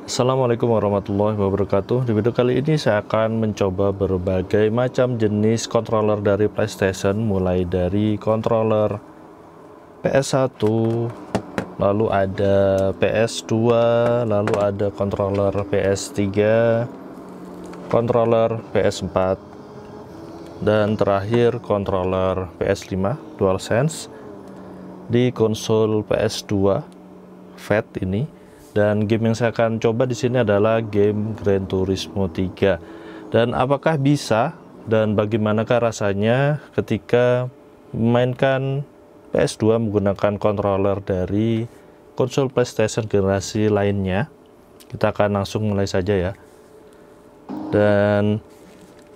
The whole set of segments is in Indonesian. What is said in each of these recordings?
Assalamualaikum warahmatullahi wabarakatuh. Di video kali ini saya akan mencoba berbagai macam jenis controller dari PlayStation, mulai dari controller PS1, lalu ada PS2, lalu ada controller PS3, controller PS4, dan terakhir controller PS5 DualSense di konsol PS2 Fat ini. Dan game yang saya akan coba di sini adalah game Gran Turismo 3. Dan apakah bisa dan bagaimanakah rasanya ketika memainkan PS2 menggunakan controller dari konsol PlayStation generasi lainnya? Kita akan langsung mulai saja ya. Dan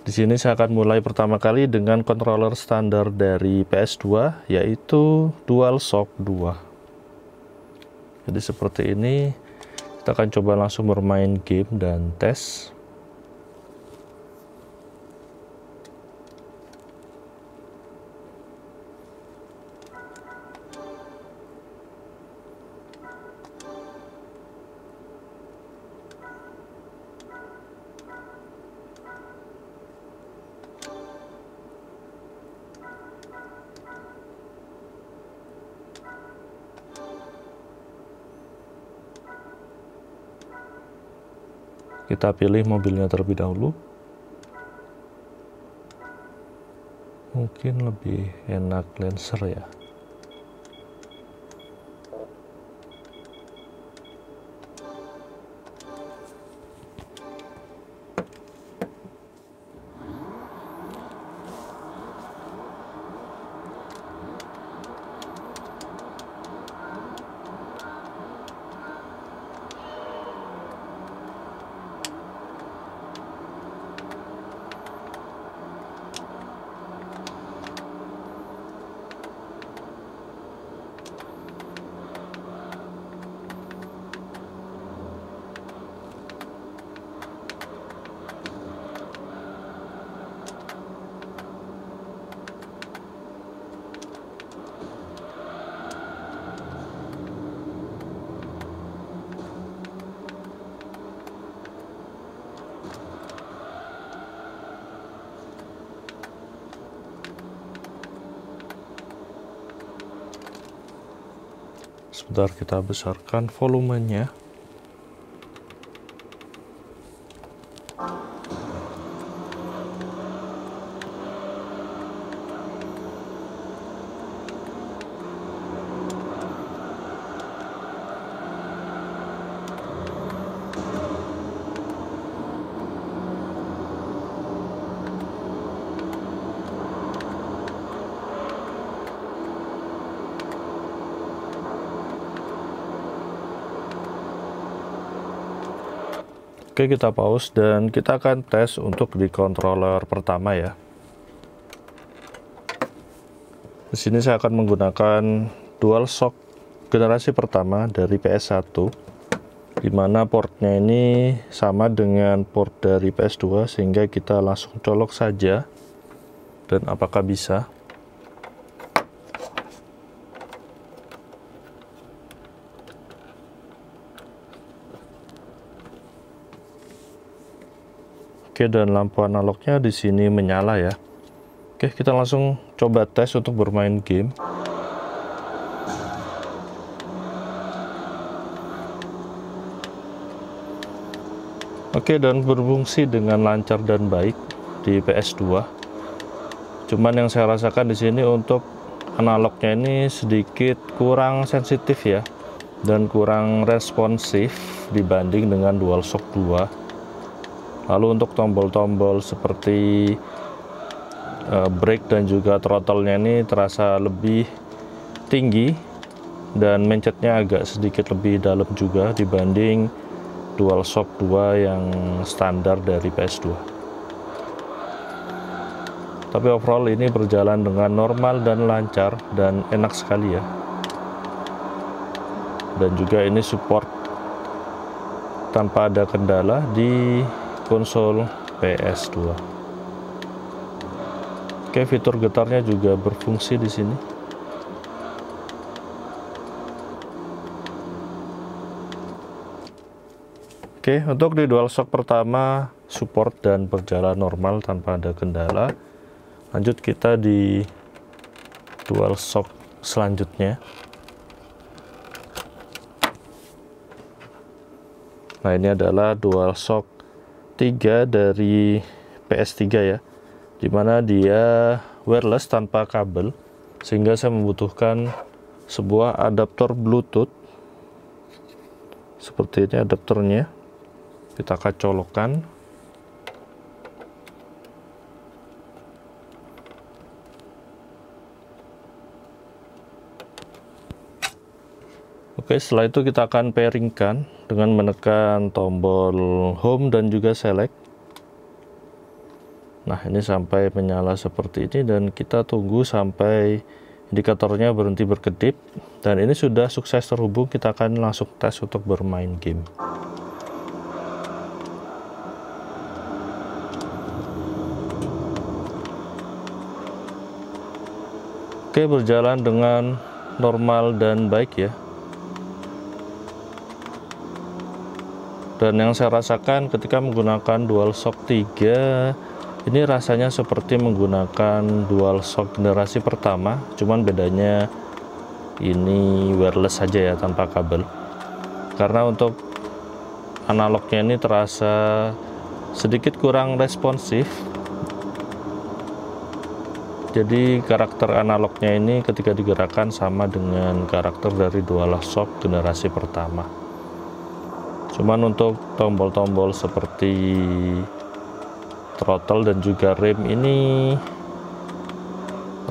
di sini saya akan mulai pertama kali dengan controller standar dari PS2, yaitu DualShock 2. Jadi seperti ini. Kita akan coba langsung bermain game dan tes. Kita pilih mobilnya terlebih dahulu. Mungkin lebih enak Lancer ya. Sebentar, kita besarkan volumenya. Oke, kita pause dan kita akan tes untuk di controller pertama ya. Di sini saya akan menggunakan DualShock generasi pertama dari PS1, di mana portnya ini sama dengan port dari PS2, sehingga kita langsung colok saja. Dan apakah bisa? Oke, dan lampu analognya di sini menyala ya. Oke, kita langsung coba tes untuk bermain game. Oke, dan berfungsi dengan lancar dan baik di PS2. Cuman yang saya rasakan di sini untuk analognya ini sedikit kurang sensitif ya, dan kurang responsif dibanding dengan DualShock 2. Lalu untuk tombol-tombol seperti brake dan juga throttle-nya ini terasa lebih tinggi, dan mencetnya agak sedikit lebih dalam juga dibanding DualShock 2 yang standar dari PS2. Tapi overall ini berjalan dengan normal dan lancar dan enak sekali ya. Dan juga ini support tanpa ada kendala di konsol PS2. Oke, fitur getarnya juga berfungsi di sini. Oke, untuk di DualShock pertama support dan berjalan normal tanpa ada kendala. Lanjut kita di DualShock selanjutnya. Nah, ini adalah DualShock 3 dari PS3 ya, dimana dia wireless tanpa kabel, sehingga saya membutuhkan sebuah adaptor Bluetooth. Seperti ini adaptornya, kita colokan. Oke, setelah itu kita akan pairingkan dengan menekan tombol home dan juga select. Nah, ini sampai menyala seperti ini dan kita tunggu sampai indikatornya berhenti berkedip, dan ini sudah sukses terhubung. Kita akan langsung tes untuk bermain game. Oke, berjalan dengan normal dan baik ya. Dan yang saya rasakan ketika menggunakan DualShock 3, ini rasanya seperti menggunakan DualShock generasi pertama, cuman bedanya ini wireless saja ya, tanpa kabel. Karena untuk analognya ini terasa sedikit kurang responsif. Jadi karakter analognya ini ketika digerakkan sama dengan karakter dari DualShock generasi pertama. Cuman untuk tombol-tombol seperti throttle dan juga rem ini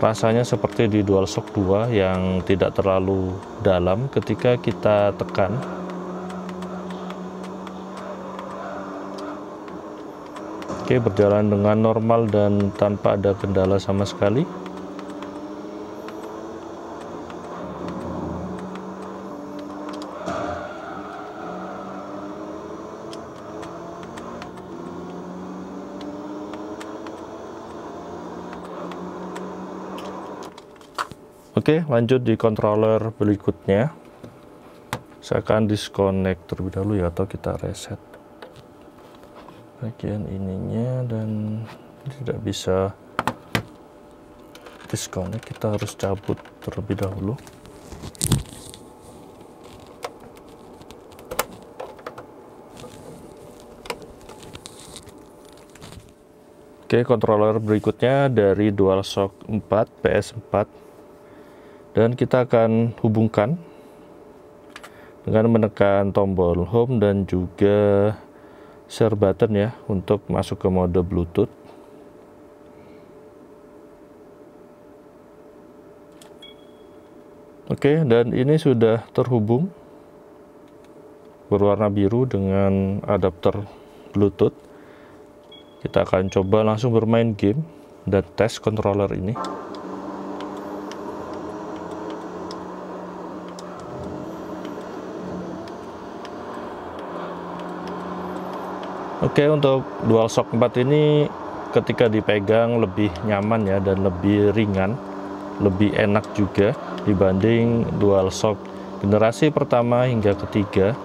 rasanya seperti di DualShock 2 yang tidak terlalu dalam ketika kita tekan. Oke, berjalan dengan normal dan tanpa ada kendala sama sekali. Oke, lanjut di controller berikutnya. Saya akan disconnect terlebih dahulu ya, atau kita reset bagian ininya, dan tidak bisa disconnect, kita harus cabut terlebih dahulu. Oke, controller berikutnya dari DualShock 4 PS4, dan kita akan hubungkan dengan menekan tombol home dan juga share button ya, untuk masuk ke mode Bluetooth. Oke, dan ini sudah terhubung, berwarna biru dengan adapter Bluetooth. Kita akan coba langsung bermain game dan tes controller ini. Oke, untuk DualShock 4 ini ketika dipegang lebih nyaman ya, dan lebih ringan, lebih enak juga dibanding DualShock generasi pertama hingga ketiga.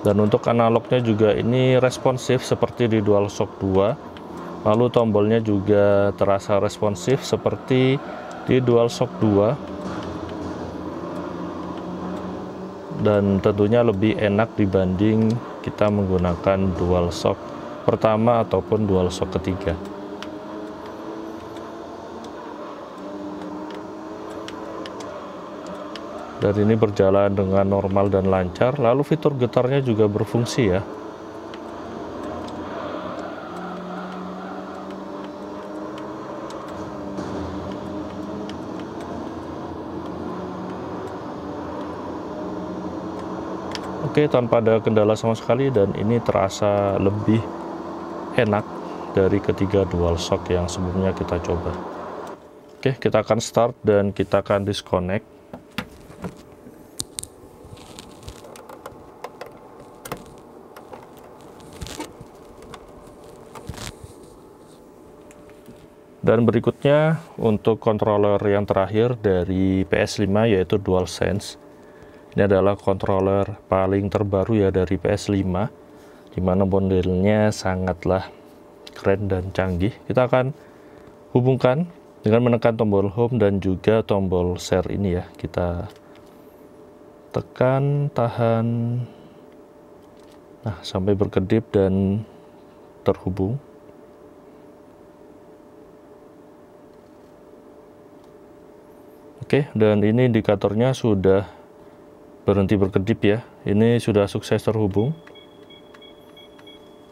Dan untuk analognya juga ini responsif seperti di DualShock 2. Lalu tombolnya juga terasa responsif seperti di DualShock 2. Dan tentunya lebih enak dibanding kita menggunakan DualShock pertama ataupun DualShock ketiga. Dan ini berjalan dengan normal dan lancar. Lalu fitur getarnya juga berfungsi ya. Oke, tanpa ada kendala sama sekali, dan ini terasa lebih enak dari ketiga DualShock yang sebelumnya kita coba. Oke, kita akan start dan kita akan disconnect. Dan berikutnya untuk controller yang terakhir dari PS5 yaitu DualSense. Ini adalah controller paling terbaru ya dari PS5, dimana modelnya sangatlah keren dan canggih. Kita akan hubungkan dengan menekan tombol home dan juga tombol share ini ya. Kita tekan, tahan, nah sampai berkedip dan terhubung. Oke, dan ini indikatornya sudah berhenti berkedip ya. Ini sudah sukses terhubung.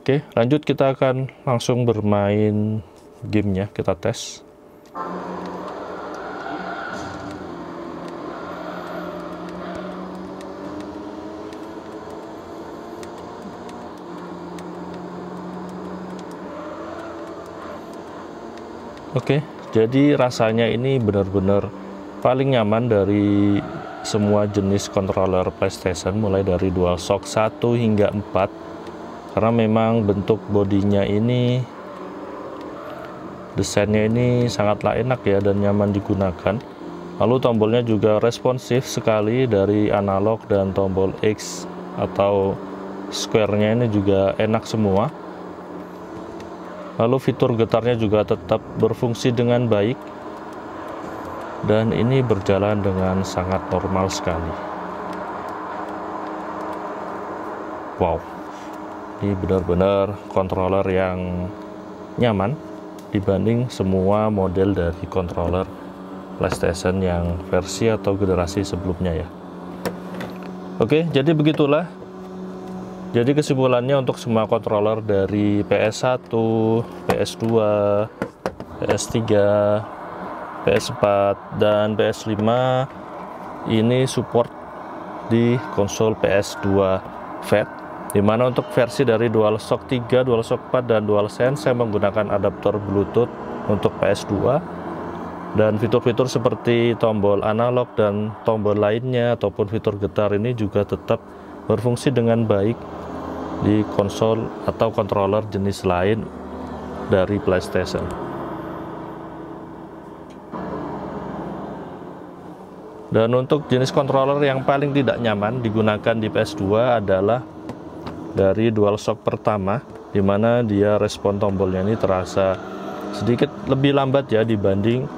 Oke, lanjut kita akan langsung bermain gamenya, kita tes. Oke, jadi rasanya ini benar-benar paling nyaman dari semua jenis controller PlayStation, mulai dari DualShock 1 hingga 4, karena memang bentuk bodinya ini, desainnya ini sangatlah enak ya dan nyaman digunakan. Lalu tombolnya juga responsif sekali dari analog, dan tombol X atau square-nya ini juga enak semua. Lalu fitur getarnya juga tetap berfungsi dengan baik, dan ini berjalan dengan sangat normal sekali. Wow, ini benar-benar controller yang nyaman dibanding semua model dari controller PlayStation yang versi atau generasi sebelumnya ya. Oke, jadi begitulah. Jadi kesimpulannya untuk semua controller dari PS1, PS2, PS3, PS4, dan PS5 ini support di konsol PS2 Fat, dimana untuk versi dari DualShock 3, DualShock 4, dan DualSense saya menggunakan adaptor Bluetooth untuk PS2, dan fitur-fitur seperti tombol analog dan tombol lainnya ataupun fitur getar ini juga tetap berfungsi dengan baik di konsol atau controller jenis lain dari PlayStation. Dan untuk jenis controller yang paling tidak nyaman digunakan di PS2 adalah dari DualShock pertama, dimana dia respon tombolnya ini terasa sedikit lebih lambat ya dibanding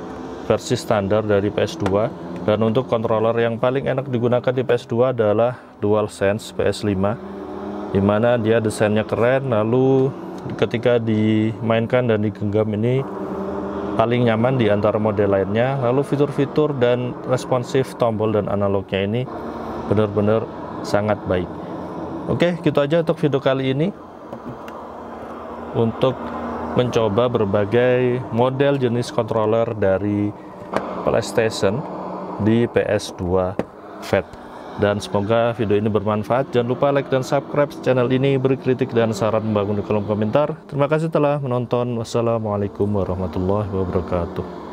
versi standar dari PS2. Dan untuk controller yang paling enak digunakan di PS2 adalah DualSense PS5, dimana dia desainnya keren, lalu ketika dimainkan dan digenggam ini paling nyaman di antara model lainnya. Lalu fitur-fitur dan responsif tombol dan analognya ini benar-benar sangat baik. Oke, gitu aja untuk video kali ini, untuk mencoba berbagai model jenis controller dari PlayStation di PS2 Fat. Dan semoga video ini bermanfaat. Jangan lupa like dan subscribe channel ini, beri kritik dan saran membangun di kolom komentar. Terima kasih telah menonton. Wassalamualaikum warahmatullahi wabarakatuh.